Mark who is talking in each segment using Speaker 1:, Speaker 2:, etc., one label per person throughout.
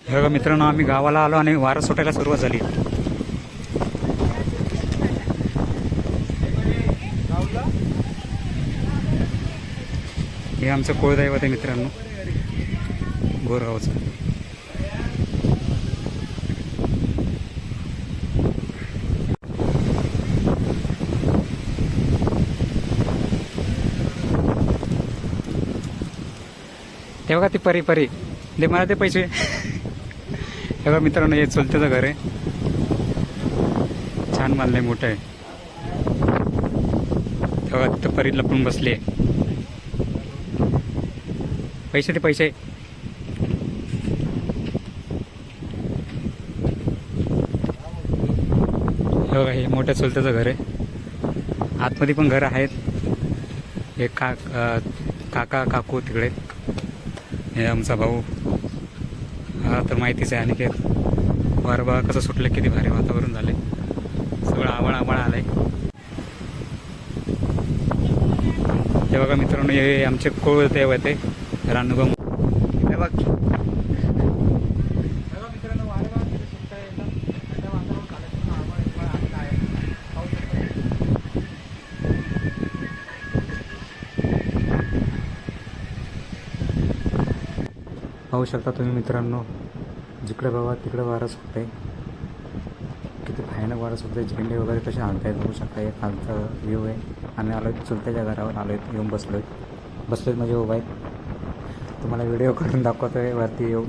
Speaker 1: हे बघा मित्रांनो, आम्ही गावाला आलो आणि वारं सुटायला सुरुवात झाली. हे आमचं कुळदैवत आहे मित्रांनो, बोरगावचं. ते बघा ती परी परी दे मला ते पैसे. हे बघा मित्रांनो, हे चुलत्याचं घर आहे, छान बांधलंय, मोठं आहे. तेव्हा तिथं परी लपून बसली आहे. पैसे ते पैसे. हे बघा, हे मोठ्या चुलत्याचं घर आहे. आतमध्ये पण घरं आहेत. हे काका काकू तिकडे. हे आमचा भाऊ. हा तर माहितीच आहे. आणि वारं बघा कसं सुटलं, किती भारी वातावरण झालंय, सगळं आवाळ आवाळ आलंय. हे बघा मित्रांनो, हे आमचे कुळदैवत आहे रानूगाव. हे बघ मित्रांनो, वारं बघा किती सुटतंय, एकदम वातावरण झालंय, आवाळ आलेला आहे. पाहू शकता तुम्ही मित्रांनो, जिकडे बघा तिकडे वारं सुटतंय, किती भयानक वारं सुटतंय. झेंडे वगैरे कसे आणतायत बघू शकता. हे खालचा व्ह्यू आहे. आम्ही आलो आहेत चुलत्याच्या घरावर, आलो आहेत, येऊन बसलोय म्हणजे उभा आहेत. तुम्हाला व्हिडिओ करून दाखवतो आहे वरती येऊन.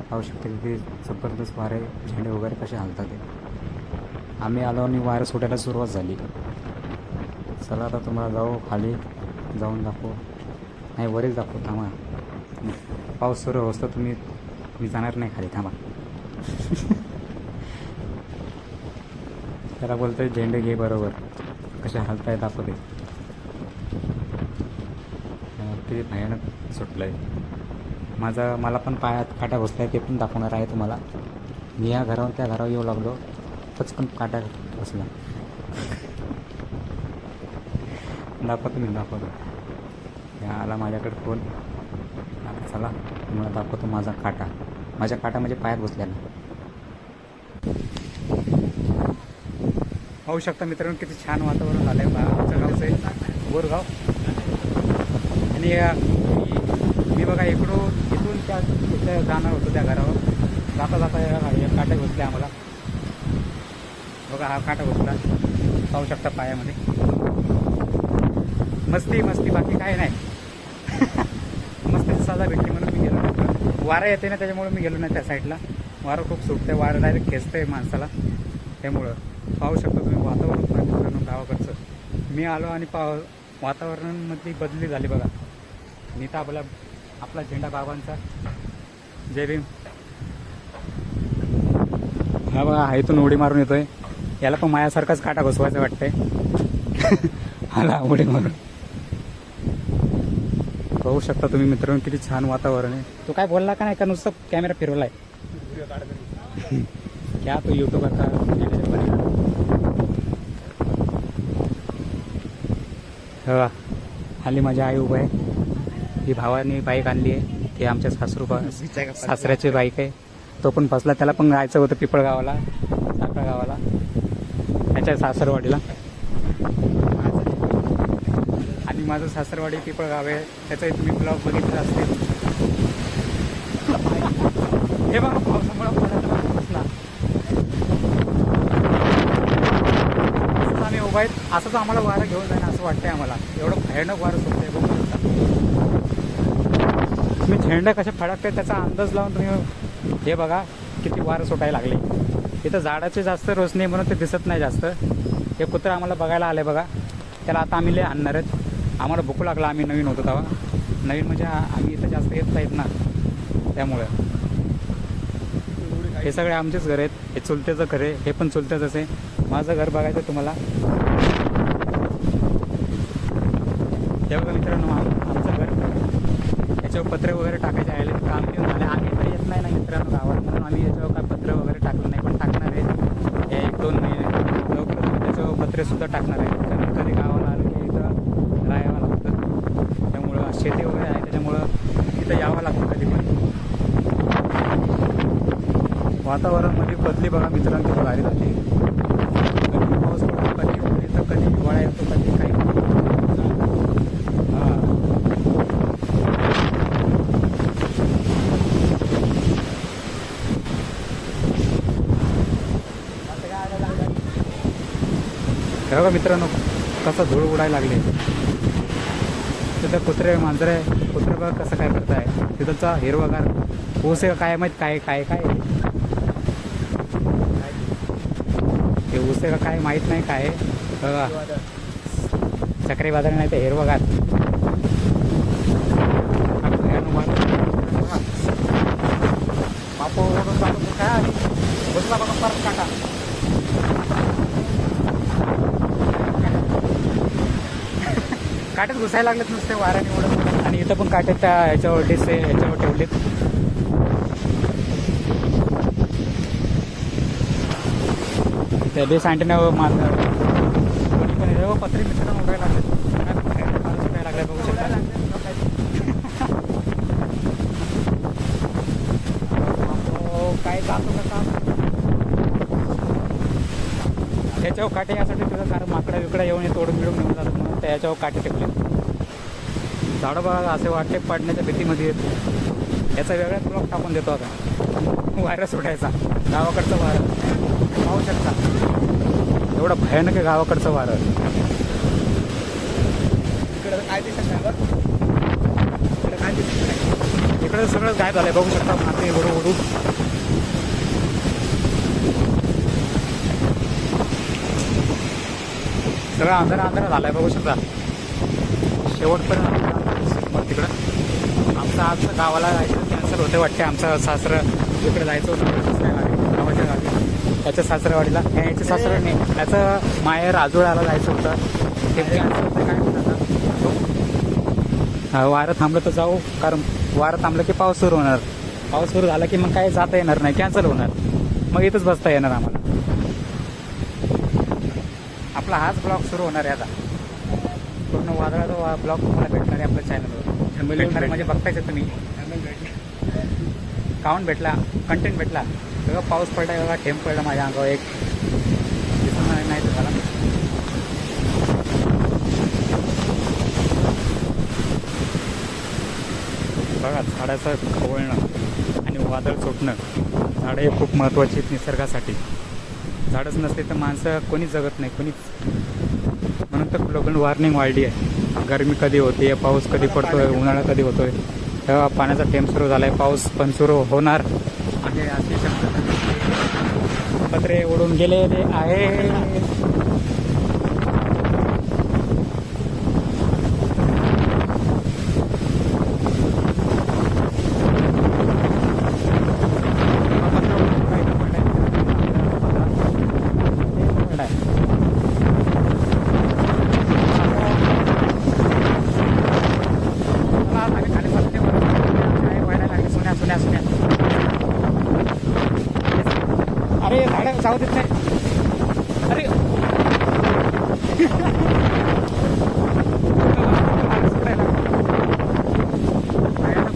Speaker 1: पाहू शकता किती जबरदस्त वारे, झेंडे वगैरे कसे हालतात ते. आम्ही आलो आणि वारं सुटायला सुरुवात झाली. चला आता तुम्हाला जाऊ खाली जाऊन दाखवू, नाही वरच दाखवू. थांबा, पाऊस सुरू असतं, मी जाणार नाही खाली, थांबा. त्याला बोलतोय झेंडे घे बरोबर, कसे हालताय दाखवते. ते भयानक सुटलं आहे. मला पण पायात काटा घुसला आहे, ते पण दाखवणार आहे तुम्हाला. मी या घरावर त्या घरावर येऊ लागलो, पचकन काटा घुसला. दाखवतो. आला माझ्याकडे फोन. आता चला तुम्हाला दाखवतो माझा काटा म्हणजे पायात घुसल्याला. पाहू शकता मित्रांनो, किती छान वातावरण झालं आहे. आमच्या गावचं आहे बोरगाव. आणि मी बघा इथून त्या जाणार होतो त्या घरावर. जाता या काटा घुसले आम्हाला. बघा हा काटा घुसला, पाहू शकता पायामध्ये. मस्ती बाकी काय नाही. मस्तीची सजा भेटली म्हणून मी गेलो नाही. वारा येते ना, त्याच्यामुळे मी गेलो नाही त्या साईडला. वारं खूप सुटतंय, वारं डायरेक्ट खेचतंय माणसाला. त्यामुळं पाहू शकता तुम्ही वातावरण गावाकडचं. मी आलो आणि वातावरणामध्ये बदली झाली बघा. मी तर आपला झेंडा बाबांचा. जय भीम. हा बघा, हा इथून उडी मारून येतोय. याला पण माझ्यासारखाच काटा घुसवायचं वाटतंय. आला उडी मारून. पाहू शकता तुम्ही मित्रांनो, किती छान वातावरण आहे. तो काय बोलला का नाही, का नुसतं कॅमेरा फिरवलाय? क्या तो यूट्यूबर का मॅनेजर बनेगा. हा आली माझी आई उभं आहे. ही भावाने बाईक आणली आहे, ती आमच्या सासऱ्याची बाईक आहे. तो पण फसला, त्याला पण जायचं होतं पिपळगावाला, साखळा गावाला, त्याच्या सासरवाडीला. आणि माझं सासरवाडी पिपळगाव आहे, त्याचाही तुम्ही ब्लॉग बघितला असतील. हे बघा पावसामुळे फसला. असंच आम्ही उभा आहेत, असंच आम्हाला वारं घेऊन जाईन असं वाटतंय आम्हाला. एवढं भयानक वारं सुटतंय बघू शकता. तुम्ही झेंडे कसे फडकते त्याचा अंदाज लावून तुम्ही हे बघा, किती वारं सुटायला लागले. इथं झाडाचे जास्त रोशनी म्हणून ते दिसत नाही जास्त. हे कुत्रं आम्हाला बघायला आले बघा. त्याला आता आम्ही लय आणणार आहेत. आम्हाला भूक लागला, आम्ही नवीन होतो तेव्हा. नवीन म्हणजे आम्ही इथं जास्त येत नाहीत ना, त्यामुळं. हे सगळे आमचेच घर आहेत. हे चुलत्याचं घर आहे, हे पण चुलत्याचंच आहे. माझं घर बघायचं तुम्हाला. हे बघा मित्रांनो, आमचं घर. याच्यावर पत्रे वगैरे टाकायचे आहे, काम घेऊन झाले. आम्ही तर येत नाही ना मित्रांनो गावात, म्हणून आम्ही याच्यावर काय पत्रे वगैरे टाकलं नाही, पण टाकणार आहे. हे 1-2 महिने लवकर त्याच्यावर पत्रेसुद्धा टाकणार आहे. कारण कधी गावाला आलं की इथं राहावं लागतं. त्यामुळं शेती वगैरे आहे, त्याच्यामुळं इथं यावं लागतं कधी पण. वातावरणामध्ये बदली बघा मित्रांनो, किती भारी जाते. कधी पाऊस पडतो, कधी ऊन येतं, कधी हिवाळा येतो, कधी काही. हां, हे बघा मित्रांनो कसा धूळ उडायला लागले. तिथं कुत्रे मांजरे, कुत्रे बघा कसं काय करताय. तिथलचा हिरवागार ऊस आहे काय माहीत, काय काय काय ते ऊस आहे का काय माहीत नाही. काय बघा चक्रीवादळ नाही ते हिरवागार. बापू ओढून चालू काय बसला बघा परत काटा. काटेच घुसायला लागलेत नुसते वाऱ्याने उडत. आणि इथं पण काटे त्या ह्याच्यावर डिसे ह्याच्यावर ठेवलेत. त्या बेस अँटेनावर मारणार पण पत्रे मित्रांनो उडायला लागले. उडायला लागले बघू शकता. काय जातो का काम त्याच्यावर काटे यासाठी तुझं कारण माकडा विकडा येऊन तोडून बिडून घेऊन जातात म्हणून त्याच्यावर काटे टेकले. झाडं बघा असे वाटे पडण्याच्या भीतीमध्ये येत. याचा वेगळाच ब्लॉक टाकून देतो आता. वारा सुटायचा गावाकडचं वारं पाहू शकता. एवढं भयानक आहे गावाकडचं वारं.
Speaker 2: इकडं काय दिसत नाही बरं. इकडं काय दिसत नाही.
Speaker 1: इकडं सगळं गायब झालंय बघू शकता. माती ओढू ओढू सगळं अंधारा अंधारा झालाय बघू शकता. शेवटपर्यंत मग तिकडं आमचं आज गावाला जायचं कॅन्सल होते वाटते. आमचं सासरं इकडे जायचं होतं दुसऱ्या गावी, गावाच्या गावी. त्याच्या सासरवाडीला याच्या सासरं नाही, त्याचं माहेर राजुळाला जायचं होतं. ते कॅन्सल होतं. काय म्हणतात आता वारं थांबलं तर जाऊ, कारण वारं थांबलं की पाऊस सुरू होणार. पाऊस सुरू झाला की मग काय जाता येणार नाही, कॅन्सल होणार. मग इथंच बसता येणार आम्हाला. आपला हाच ब्लॉग सुरू होणार आहे आता. पूर्ण वादळाचा ब्लॉग तुम्हाला भेटणार आहे आपल्या चॅनलवर. भेटणार म्हणजे बघतायच तुम्ही. काउंट भेटला, कंटेंट भेटला. बघा पाऊस पडला, बघा थेंब पडला माझ्या अंगावर एक. दिसणार नाही तुम्हाला. बघा झाडाचं खवळणं आणि वादळ सुटणं. झाडं हे खूप महत्त्वाची आहेत निसर्गासाठी. झाडच नसते तर माणसं कोणीच जगत नाही, कोणीच. म्हणून तर ग्लोबल वॉर्मिंग वाढली आहे. गरमी कधी होते, पाऊस कधी पडतोय, उन्हाळा कधी होतोय. तेव्हा पाण्याचा थेंब सुरू झाला आहे, पाऊस पण सुरू होणार. आणि अशी शक्यता पत्रे उडून गेलेले आहे. अरे झाडं जाऊ देत नाही. अरे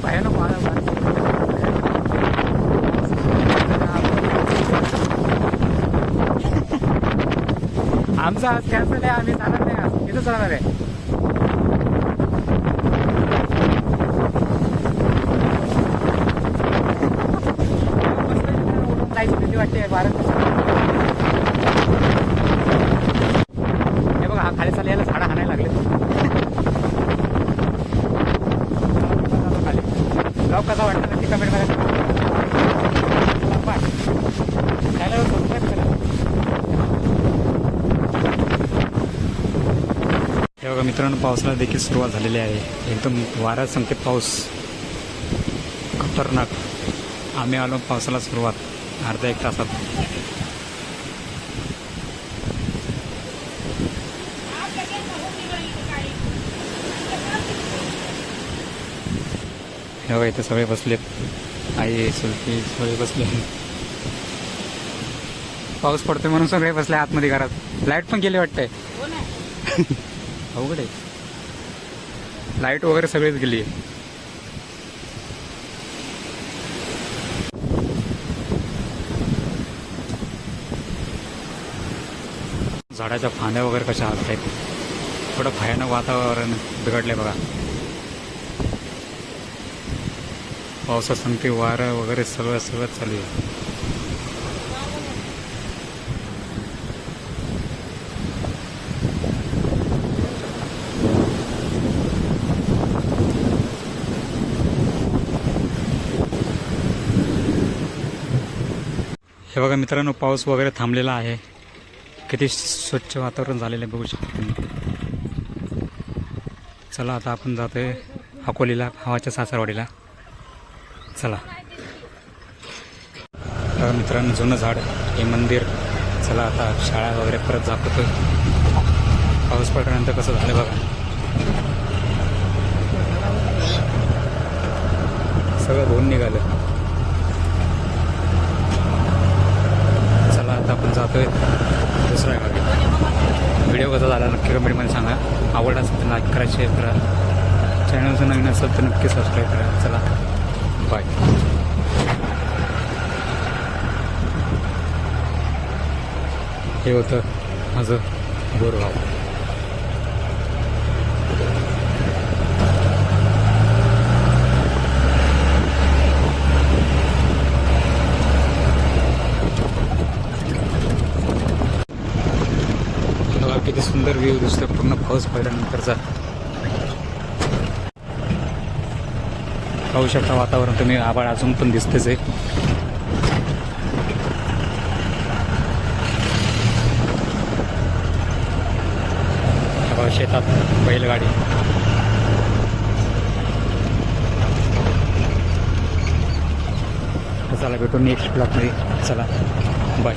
Speaker 1: भयानक आमचा आज कॅन्सल आहे. आम्ही जाणार नाही, आज इथंच राहणार आहे. वाटते हे बघा, हा खाली चालला, याला झाडं हाणायला लागले. खाली ब्लॉग कसा वाटतं नक्की कमेंट करा. सबस्क्राईब करा. हे बघा मित्रांनो, पावसाला देखील सुरुवात झालेली आहे. एकदम वारा संकेत पाऊस खतरनाक. आम्ही आलो पावसाला सुरुवात अर्धा एक तासात. हे बघा इथे सगळे बसलेत. आई सुलती सगळे बसले. पाऊस पडतोय म्हणून सगळे बसले आतमध्ये घरात. लाईट पण गेली वाटतंय. अवघड आहे. लाईट वगैरे सगळेच गेली. झाडाच्या फांद्या वगैरे कशा हालत आहेत. थोडं भयानक वातावरण बिघडलं आहे बघा. पावसात सांगते वारं वगैरे सगळं चालू आहे. हे बघा मित्रांनो, पाऊस वगैरे थांबलेला आहे. किती स्वच्छ वातावरण झालेलं आहे बघू शकता तुम्ही. चला आता आपण जातोय अकोलीला, भावाच्या सासरवाडीला. चला तर मित्रांनो, जुनं झाड, हे मंदिर. चला आता शाळा वगैरे परत जापतोय. पाऊस पडल्यानंतर कसं झालं बघा. सगळं धुवून निघालं. चला आता आपण जातोय दुसऱ्या गावी. व्हिडिओ कसा झाला नक्की कमेंटमध्ये सांगा. आवडला असेल तर लाईक करा, शेअर करा. चॅनलचं नवीन असेल तर नक्की सबस्क्राईब करा. चला बाय. हे होतं माझं बोरगाव. बघा किती सुंदर व्ह्यू दिसतो पूर्ण पाऊस पडल्यानंतरचा. पाहू शकता वातावरण तुम्ही. आभाळ अजून पण दिसतेच आहे. शेतात बैलगाडी. चला भेटून नेक्स्ट ब्लॉगमध्ये. चला बाय.